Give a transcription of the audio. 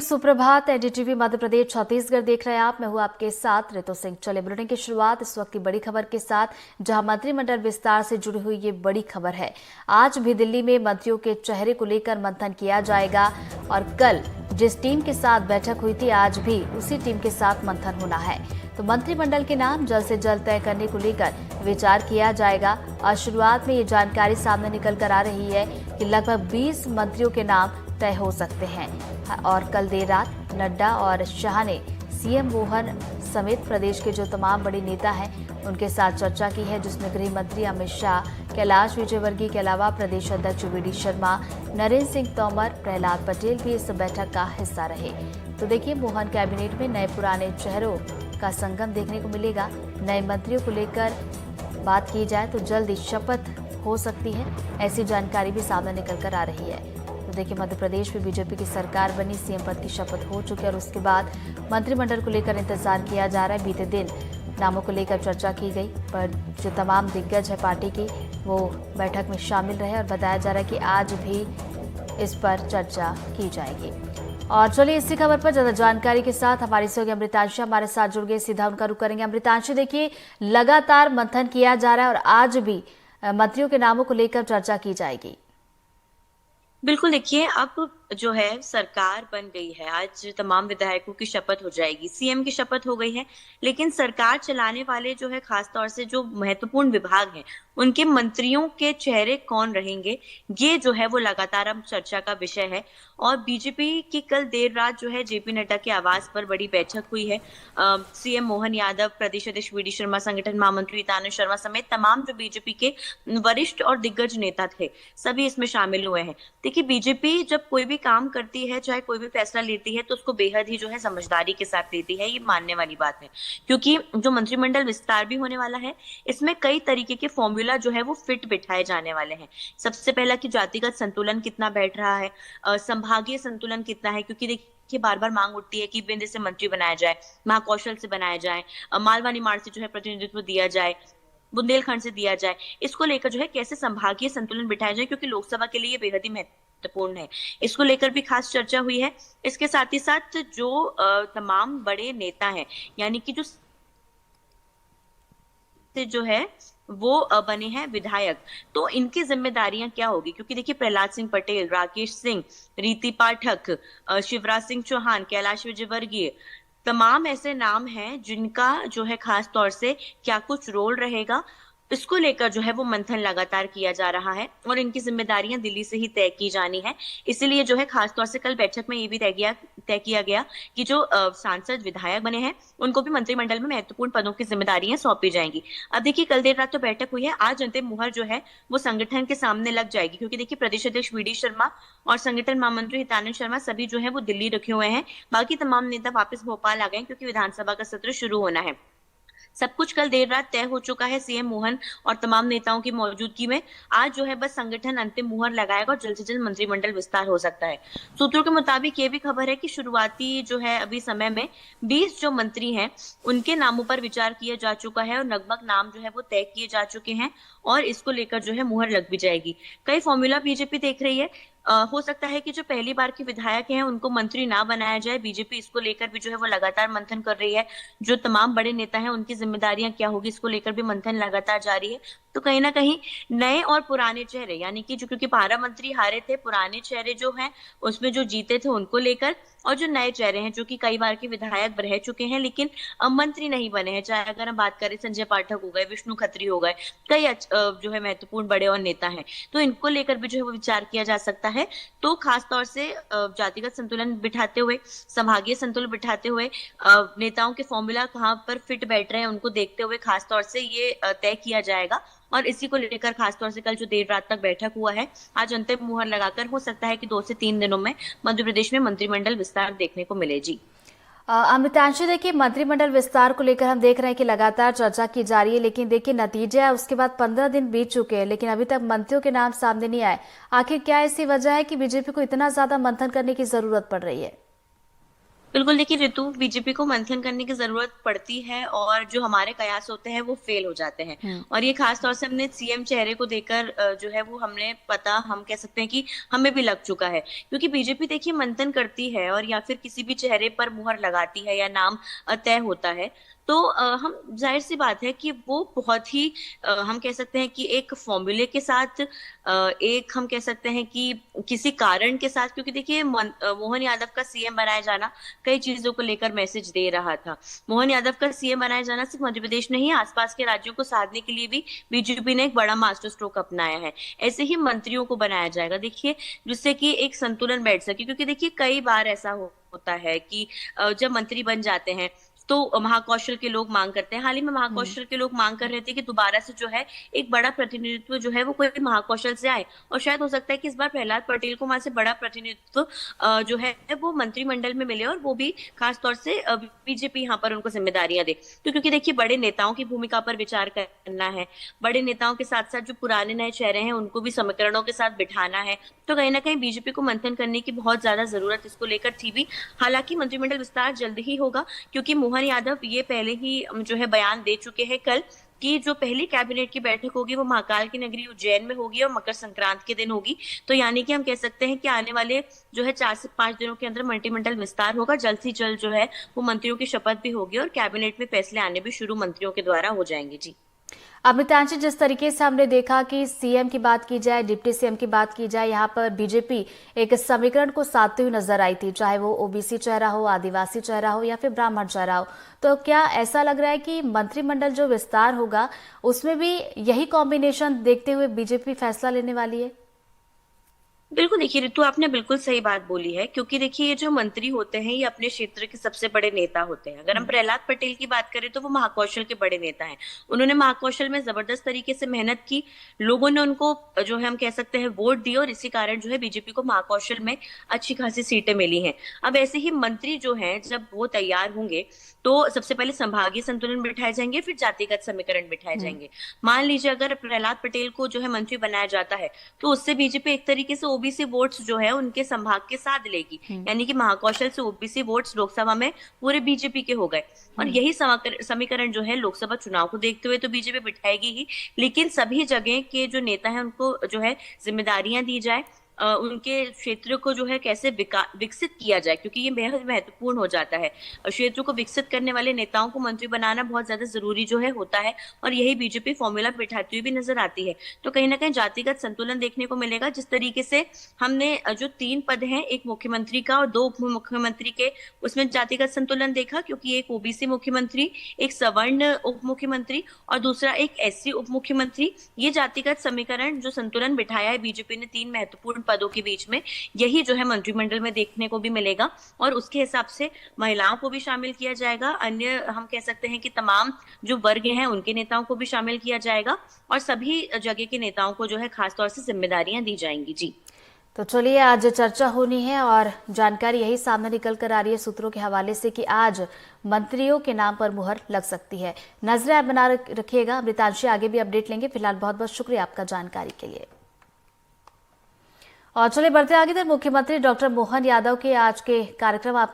सुप्रभात। एनडीटीवी मध्य प्रदेश छत्तीसगढ़ देख रहे हैं आप। मैं हूं आपके साथ ऋतु सिंह। चले बुलेटिन की शुरुआत इस वक्त की बड़ी खबर के साथ, जहां मंत्रिमंडल विस्तार से जुड़ी हुई ये बड़ी खबर है। आज भी दिल्ली में मंत्रियों के चेहरे को लेकर मंथन किया जाएगा और कल जिस टीम के साथ बैठक हुई थी, आज भी उसी टीम के साथ मंथन होना है। तो मंत्रिमंडल के नाम जल्द से जल्द तय करने को लेकर विचार किया जाएगा और शुरुआत में ये जानकारी सामने निकल कर आ रही है कि लगभग 20 मंत्रियों के नाम तय हो सकते हैं। और कल देर रात नड्डा और शाह ने सीएम मोहन समेत प्रदेश के जो तमाम बड़े नेता हैं उनके साथ चर्चा की है, जिसमें गृह मंत्री अमित शाह, कैलाश विजयवर्गीय के अलावा प्रदेश अध्यक्ष वी.डी. शर्मा, नरेंद्र सिंह तोमर, प्रहलाद पटेल भी इस बैठक का हिस्सा रहे। तो देखिए, मोहन कैबिनेट में नए पुराने चेहरों का संगम देखने को मिलेगा। नए मंत्रियों को लेकर बात की जाए तो जल्द ही शपथ हो सकती है, ऐसी जानकारी भी सामने निकल कर आ रही है। तो देखिए, मध्य प्रदेश में बीजेपी की सरकार बनी, सीएम पद की शपथ हो चुकी है और उसके बाद मंत्रिमंडल को लेकर इंतजार किया जा रहा है। बीते दिन नामों को लेकर चर्चा की गई, पर जो तमाम दिग्गज है पार्टी की वो बैठक में शामिल रहे और बताया जा रहा है कि आज भी इस पर चर्चा की जाएगी। और चलिए, इसी खबर पर ज्यादा जानकारी के साथ हमारी सहयोगी अमृतांशी हमारे साथ जुड़ गए। सीधा उनका रुख करेंगे। अमृतांशी, देखिए, लगातार मंथन किया जा रहा है और आज भी मंत्रियों के नामों को लेकर चर्चा की जाएगी। बिल्कुल, देखिए, अब जो है सरकार बन गई है। आज तमाम विधायकों की शपथ हो जाएगी, सीएम की शपथ हो गई है, लेकिन सरकार चलाने वाले जो है, खास तौर से जो महत्वपूर्ण विभाग हैं, उनके मंत्रियों के चेहरे कौन रहेंगे, ये जो है वो लगातार अब चर्चा का विषय है। और बीजेपी की कल देर रात जो है जेपी नड्डा के आवास पर बड़ी बैठक हुई है। सीएम मोहन यादव, प्रदेश अध्यक्ष वी.डी. शर्मा, संगठन महामंत्री हितांशु शर्मा समेत तमाम जो बीजेपी के वरिष्ठ और दिग्गज नेता थे, सभी इसमें शामिल हुए हैं। देखिए, बीजेपी जब कोई भी काम करती है, चाहे कोई भी फैसला लेती है, तो उसको बेहद ही जो है समझदारी के साथ लेती है, ये मानने वाली बात है। क्योंकि जो मंत्रिमंडल विस्तार भी होने वाला है, इसमें कई तरीके के फॉर्मूला जो है वो फिट बिठाए जाने वाले हैं। सबसे पहला कि जातिगत संतुलन कितना बैठ रहा है, संभागीय संतुलन कितना है, क्योंकि देखिए बार बार मांग उठती है कि बिंद से मंत्री बनाया जाए, महाकौशल से बनाया जाए, मालवा निमाड़ से जो है प्रतिनिधित्व दिया जाए, बुंदेलखंड से दिया जाए। इसको लेकर जो है कैसे संभागीय संतुलन बिठाया जाए, क्योंकि लोकसभा के लिए बेहद ही महत्वपूर्ण है। इसको लेकर भी खास चर्चा हुई है। इसके साथ ही साथ जो तमाम बड़े नेता हैं, यानी कि जो है वो बने हैं विधायक, तो इनकी जिम्मेदारियां क्या होगी, क्योंकि देखिए प्रहलाद सिंह पटेल, राकेश सिंह, रीति पाठक, शिवराज सिंह चौहान, कैलाश विजयवर्गीय, तमाम ऐसे नाम हैं जिनका जो है खास तौर से क्या कुछ रोल रहेगा, इसको लेकर जो है वो मंथन लगातार किया जा रहा है और इनकी जिम्मेदारियां दिल्ली से ही तय की जानी है। इसीलिए जो है खास तौर से कल बैठक में ये भी तय किया गया कि जो सांसद विधायक बने हैं उनको भी मंत्रिमंडल में महत्वपूर्ण पदों की जिम्मेदारियां सौंपी जाएंगी। अब देखिए, कल देर रात तो बैठक हुई है, आज अंतिम मुहर जो है वो संगठन के सामने लग जाएगी, क्योंकि देखिए प्रदेश अध्यक्ष वी.डी. शर्मा और संगठन महामंत्री हितांशु शर्मा सभी जो है वो दिल्ली रखे हुए हैं। बाकी तमाम नेता वापस भोपाल आ गए, क्योंकि विधानसभा का सत्र शुरू होना है। सब कुछ कल देर रात तय हो चुका है सीएम मोहन और तमाम नेताओं की मौजूदगी में। आज जो है बस संगठन अंतिम मुहर लगाएगा और जल्द से जल्द मंत्रिमंडल विस्तार हो सकता है। सूत्रों के मुताबिक ये भी खबर है कि शुरुआती जो है अभी समय में 20 जो मंत्री हैं उनके नामों पर विचार किया जा चुका है और लगभग नाम जो है वो तय किए जा चुके हैं और इसको लेकर जो है मुहर लग भी जाएगी। कई फॉर्मूला बीजेपी देख रही है। हो सकता है कि जो पहली बार के विधायक हैं उनको मंत्री ना बनाया जाए। बीजेपी इसको लेकर भी जो है वो लगातार मंथन कर रही है। जो तमाम बड़े नेता हैं उनकी जिम्मेदारियां क्या होगी, इसको लेकर भी मंथन लगातार जारी है। तो कहीं ना कहीं नए और पुराने चेहरे, यानी कि जो, क्योंकि 12 मंत्री हारे थे, पुराने चेहरे जो हैं उसमें जो जीते थे उनको लेकर, और जो नए चेहरे हैं जो कि कई बार के विधायक रह चुके हैं लेकिन मंत्री नहीं बने हैं, चाहे अगर हम बात करें संजय पाठक हो गए, विष्णु खत्री हो गए, कई जो है महत्वपूर्ण बड़े और नेता हैं, तो इनको लेकर भी जो है वो विचार किया जा सकता है। तो खास तौर से जातिगत संतुलन बिठाते हुए, संभागीय संतुलन बिठाते हुए, नेताओं के फॉर्मूला कहाँ पर फिट बैठ रहे हैं उनको देखते हुए खास तौर से ये तय किया जाएगा। और इसी को लेकर खासतौर से कल जो देर रात तक बैठक हुआ है, आज अंतिम मुहर लगाकर हो सकता है कि 2 से 3 दिनों में मध्य प्रदेश में मंत्रिमंडल विस्तार देखने को मिले। जी अमृतांशी, देखिए, मंत्रिमंडल विस्तार को लेकर हम देख रहे हैं कि लगातार चर्चा की जा रही है, लेकिन देखिए नतीजा है उसके बाद 15 दिन बीत चुके हैं, लेकिन अभी तक मंत्रियों के नाम सामने नहीं आए। आखिर क्या ऐसी वजह है कि बीजेपी को इतना ज्यादा मंथन करने की जरूरत पड़ रही है? बिल्कुल, देखिए ऋतु, बीजेपी को मंथन करने की ज़रूरत पड़ती है और जो हमारे कयास होते हैं वो फ़ेल हो जाते हैं। हम्म। और ये ख़ास तौर से हमने सीएम चेहरे को देकर जो है वो हमने पता हम कह सकते हैं कि हमें भी लग चुका है। क्योंकि बीजेपी देखिए मंथन करती है और या फिर किसी भी चेहरे पर मुहर लगाती है या नाम तय होता है, तो हम ज़ाहिर-सी बात है कि वो बहुत ही हम कह सकते हैं कि एक फ़ॉर्मूले के साथ एक हम कह सकते हैं कि किसी कारण के साथ, क्योंकि देखिए मोहन यादव का सीएम बनाया जाना कई चीज़ों को लेकर मैसेज दे रहा था। मोहन यादव का सीएम बनाया जाना सिर्फ मध्य प्रदेश नहीं, आसपास के राज्यों को साधने के लिए भी बीजेपी ने एक बड़ा मास्टर स्ट्रोक अपनाया है। ऐसे ही मंत्रियों को बनाया जाएगा, देखिए, जिससे कि एक संतुलन बैठ सके, क्योंकि देखिए कई बार ऐसा होता है कि जब मंत्री बन जाते हैं तो महाकौशल के लोग मांग करते हैं। हाल ही में हम्म। महाकौशल के लोग मांग कर रहे थे कि दोबारा से जो है एक बड़ा प्रतिनिधित्व जो है वो कोई महाकौशल से आए, और शायद हो सकता है कि इस बार प्रहलाद पटेल को वहां से बड़ा प्रतिनिधित्व जो है वो मंत्रिमंडल में मिले, और वो भी खास तौर से बीजेपी यहाँ पर उनको जिम्मेदारियां दे। तो क्योंकि देखिए बड़े नेताओं की भूमिका पर विचार करना है, बड़े नेताओं के साथ साथ जो पुराने नए चेहरे हैं उनको भी समीकरणों के साथ बिठाना है, तो कहीं ना कहीं बीजेपी को मंथन करने की बहुत ज्यादा जरूरत इसको लेकर थी भी। हालांकि मंत्रिमंडल विस्तार जल्द ही होगा, क्योंकि मोहन यादव ये पहले ही जो है बयान दे चुके हैं कल कि जो पहली कैबिनेट की बैठक होगी वो महाकाल की नगरी उज्जैन में होगी और मकर संक्रांति के दिन होगी। तो यानी कि हम कह सकते हैं कि आने वाले जो है 4 से 5 दिनों के अंदर मंत्रिमंडल विस्तार होगा। जल्द से जल्द जो है वो मंत्रियों की शपथ भी होगी और कैबिनेट में फैसले आने भी शुरू मंत्रियों के द्वारा हो जाएंगे। जी। अमितांशी, जिस तरीके से हमने देखा कि सीएम की बात की जाए, डिप्टी सीएम की बात की जाए, यहाँ पर बीजेपी एक समीकरण को साधती हुई नजर आई थी, चाहे वो ओबीसी चेहरा हो, आदिवासी चेहरा हो या फिर ब्राह्मण चेहरा हो। तो क्या ऐसा लग रहा है कि मंत्रिमंडल जो विस्तार होगा उसमें भी यही कॉम्बिनेशन देखते हुए बीजेपी फैसला लेने वाली है? बिल्कुल, देखिए ऋतु, आपने बिल्कुल सही बात बोली है, क्योंकि देखिए ये जो मंत्री होते हैं ये अपने क्षेत्र के सबसे बड़े नेता होते हैं। अगर हम हम्म। प्रहलाद पटेल की बात करें तो वो महाकौशल के बड़े नेता हैं। उन्होंने महाकौशल में जबरदस्त तरीके से मेहनत की, लोगों ने उनको जो है हम कह सकते हैं वोट दिए, और इसी कारण जो है बीजेपी को महाकौशल में अच्छी खासी सीटें मिली हैं। अब ऐसे ही मंत्री जो हैं जब वो तैयार होंगे तो सबसे पहले संभागीय संतुलन बिठाए जाएंगे, फिर जातिगत समीकरण बिठाए हम्म। जाएंगे। मान लीजिए अगर प्रहलाद पटेल को जो है मंत्री बनाया जाता है तो उससे बीजेपी एक तरीके से ओबीसी वोट्स जो है उनके संभाग के साथ लेगी, हम्म। यानी कि महाकौशल से ओबीसी वोट्स लोकसभा में पूरे बीजेपी के हो गए। और हम्म। यही समीकरण जो है लोकसभा चुनाव को देखते हुए तो बीजेपी बिठाएगी ही, लेकिन सभी जगह के जो नेता हैं उनको जो है जिम्मेदारियां दी जाए, उनके क्षेत्र को जो है कैसे विकसित किया जाए, क्योंकि ये बेहद महत्वपूर्ण हो जाता है। क्षेत्र को विकसित करने वाले नेताओं को मंत्री बनाना बहुत ज्यादा जरूरी जो है होता है, और यही बीजेपी फॉर्मूला बिठाती हुई भी नजर आती है। तो कहीं ना कहीं जातिगत संतुलन देखने को मिलेगा, जिस तरीके से हमने जो 3 पद हैं, एक मुख्यमंत्री का और 2 उप मुख्यमंत्री के, उसमें जातिगत संतुलन देखा, क्योंकि एक ओबीसी मुख्यमंत्री, एक सवर्ण उप मुख्यमंत्री और दूसरा एक एससी उप मुख्यमंत्री। ये जातिगत समीकरण जो संतुलन बिठाया है बीजेपी ने 3 महत्वपूर्ण पदों के बीच में, यही जो है मंत्रिमंडल में देखने को भी मिलेगा, और उसके हिसाब से महिलाओं को भी शामिल किया जाएगा, अन्य हम कह सकते हैं कि तमाम जो वर्ग हैं उनके नेताओं को भी शामिल किया जाएगा, और सभी जगह के नेताओं को जो है खासतौर से जिम्मेदारियां दी जाएंगी। जी। तो चलिए, आज चर्चा होनी है और जानकारी यही सामने निकल कर आ रही है सूत्रों के हवाले से कि आज मंत्रियों के नाम पर मुहर लग सकती है। नजरें आप बना रखिएगा। अमृतांशी, आगे भी अपडेट लेंगे। फिलहाल बहुत बहुत शुक्रिया आपका जानकारी के लिए। और चलिए बढ़ते आगे। मुख्यमंत्री डॉक्टर मोहन यादव के आज के कार्यक्रम आपको